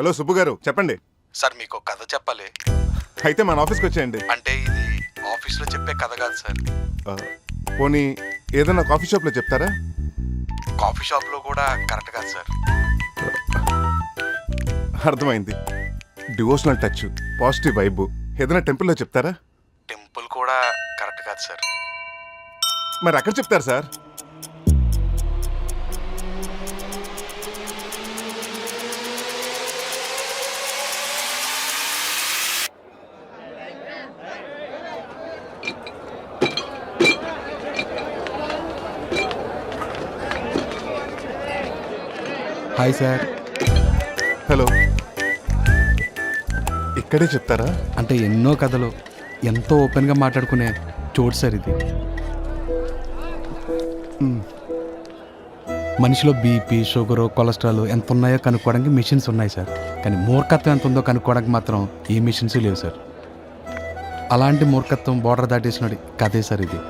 Hello Subbu గారు, చెప్పండి. Sir మీకు ఒక కథ చెప్పాలి. అయితే మన ఆఫీస్కి వచ్చేయండి. అంటే ఇది ఆఫీస్లో చెప్పే కథ కాదు సార్. పోనీ ఏదైనా కాఫీ షాప్లో చెప్తారా? కాఫీ షాప్లో కూడా కరెక్ట్ కాదు సార్. అర్థమైంది. డివోషనల్ టచ్, పాజిటివ్ వైబ్ ఏదైనా టెంపుల్లో చెప్తారా? టెంపుల్ కూడా కరెక్ట్ కాదు సార్. మరి అక్కడ చెప్తారు సార్. Hi sir. హలో. ఇక్కడే చెప్తారా? అంటే ఎన్నో కథలు ఎంతో ఓపెన్గా మాట్లాడుకునే చోటు సార్ ఇది. మనిషిలో బీపీ, షుగరు, కొలెస్ట్రాల్ ఎంత ఉన్నాయో కనుక్కోవడానికి మిషన్స్ ఉన్నాయి సార్. కానీ మూర్ఖత్వం ఎంత ఉందో కనుక్కోవడానికి మాత్రం ఏ మిషన్స్ లేవు సార్. అలాంటి మూర్ఖత్వం బోర్డర్ దాటేసినది కథే సార్ ఇది.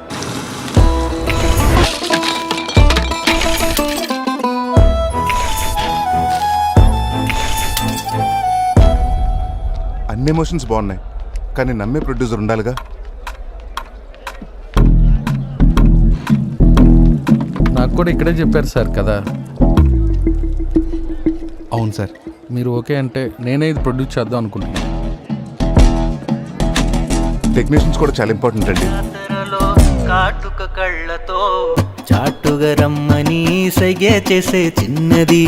అన్ని ఎమోషన్స్ బాగున్నాయి, కానీ నమ్మే ప్రొడ్యూసర్ ఉండాలిగా. నాకు కూడా ఇక్కడే చెప్పారు సార్ కదా. అవును సార్. మీరు ఓకే అంటే నేనే ఇది ప్రొడ్యూస్ చేద్దాం అనుకుంటున్నాను. టెక్నీషియన్స్ కూడా చాలా ఇంపార్టెంట్ అండి. కాటుక కళ్ళతో చాటుగా రమ్మని సైగే చేసే చిన్నది.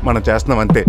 మనం చేస్తున్నాం అంతే.